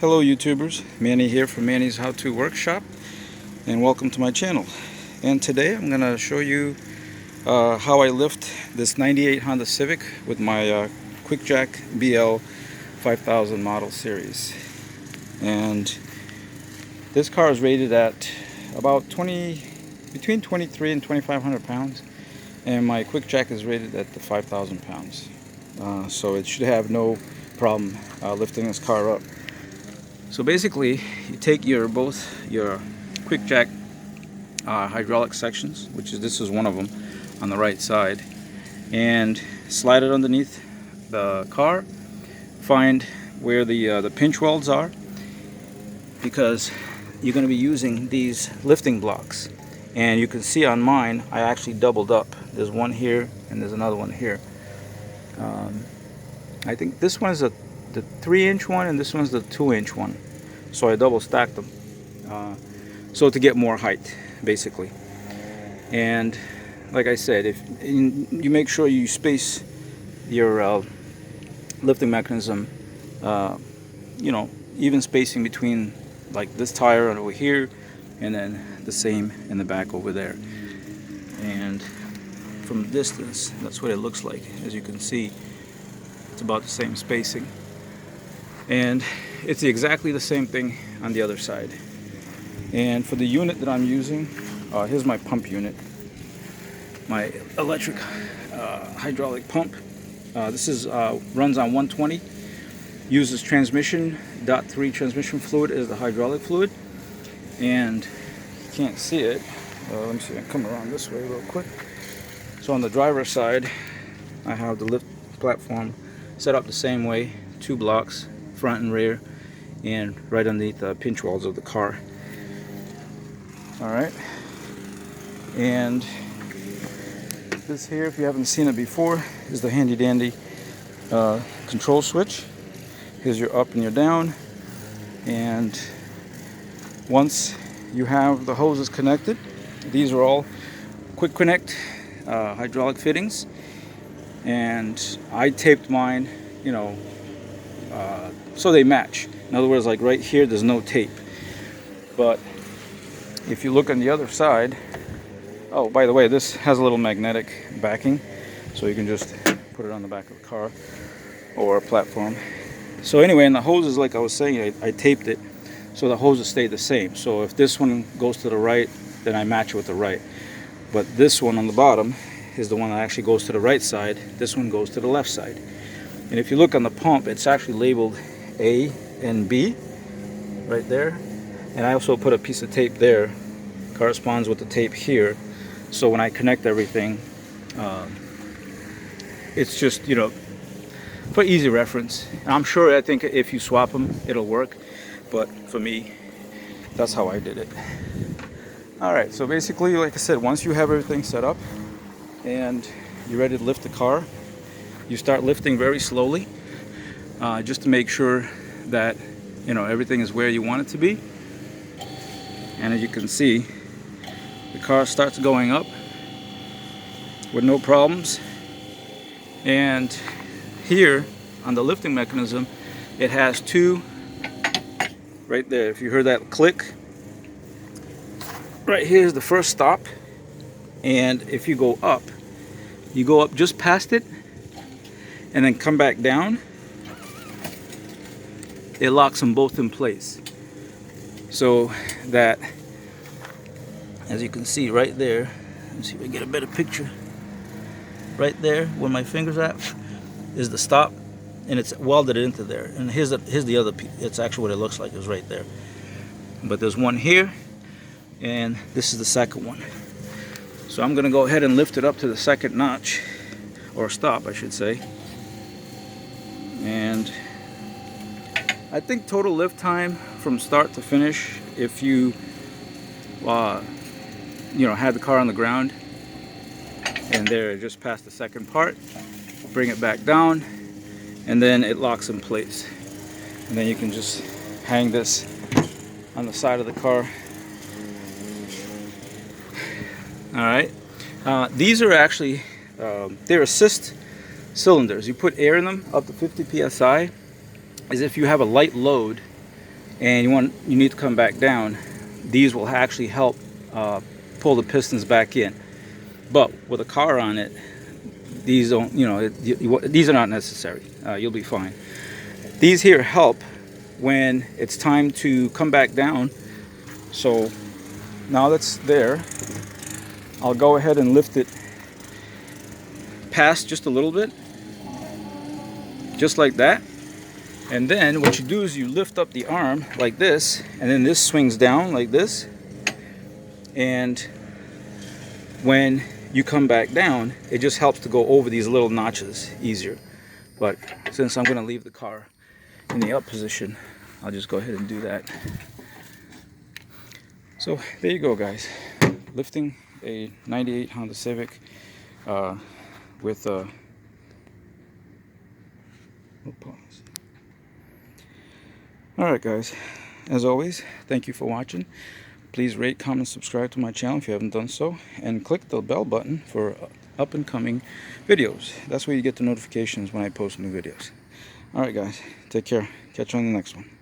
Hello YouTubers, Manny here from Manny's How To Workshop, and welcome to my channel. And today I'm going to show you how I lift this 98 Honda Civic with my QuickJack BL-5000 model series. And this car is rated at about between 23 and 2,500 pounds, and my QuickJack is rated at the 5,000 pounds. So it should have no problem lifting this car up. So basically, you take both your QuickJack hydraulic sections, this is one of them on the right side, and slide it underneath the car. Find where the pinch welds are, because you're going to be using these lifting blocks. And you can see on mine, I actually doubled up. There's one here and there's another one here. I think this one's the 3-inch one and this one's the 2-inch one, so I double stacked them so to get more height basically. And like I said, if you make sure you space your lifting mechanism, even spacing between like this tire over here and then the same in the back over there. And from a distance, that's what it looks like. As you can see, it's about the same spacing, and it's exactly the same thing on the other side. And for the unit that I'm using, here's my pump unit, my electric hydraulic pump. This is runs on 120, uses transmission .3 transmission fluid as the hydraulic fluid. And you can't see it, let me see, I can come around this way real quick. So on the driver's side, I have the lift platform set up the same way, 2 blocks, front and rear, and right underneath the pinch welds of the car. Alright, and this here, if you haven't seen it before, is the handy dandy control switch. Here's your up and your down, and once you have the hoses connected, these are all quick connect hydraulic fittings, and I taped mine, so they match. In other words, like right here, there's no tape. But if you look on the other side, oh, by the way, this has a little magnetic backing, so you can just put it on the back of the car or a platform. So anyway, and the hoses, like I was saying, I taped it so the hoses stay the same. So if this one goes to the right, then I match it with the right. But this one on the bottom is the one that actually goes to the right side. This one goes to the left side. And if you look on the pump, it's actually labeled A and B right there. And I also put a piece of tape there, corresponds with the tape here. So when I connect everything, it's just, for easy reference. And I'm sure, I think if you swap them, it'll work. But for me, that's how I did it. Alright, so basically, like I said, once you have everything set up and you're ready to lift the car, you start lifting very slowly, just to make sure that everything is where you want it to be. And as you can see, the car starts going up with no problems. And here on the lifting mechanism, it has 2 right there. If you heard that click, right here is the first stop. And if you go up just past it and then come back down, it locks them both in place. So that, as you can see right there, let's see if I can get a better picture. Right there, where my finger's at, is the stop, and it's welded into there. And here's the other piece. It's actually what it looks like, is right there. But there's one here, and this is the second one. So I'm gonna go ahead and lift it up to the second notch, or stop, I should say. And I think total lift time from start to finish, if you had the car on the ground and there just past the second part, bring it back down, and then it locks in place. And then you can just hang this on the side of the car. Alright, these are actually they're assist cylinders. You put air in them up to 50 psi. As if you have a light load, and you need to come back down, these will actually help pull the pistons back in. But with a car on it, these don't, these are not necessary. You'll be fine. These here help when it's time to come back down. So now that's there, I'll go ahead and lift it past just a little bit, just like that. And then what you do is you lift up the arm like this, and then this swings down like this. And when you come back down, it just helps to go over these little notches easier. But since I'm going to leave the car in the up position, I'll just go ahead and do that. So there you go, guys. Lifting a 98 Honda Civic with a... Alright guys, as always, thank you for watching. Please rate, comment, subscribe to my channel if you haven't done so, and click the bell button for up and coming videos. That's where you get the notifications when I post new videos. Alright guys, take care. Catch you on the next one.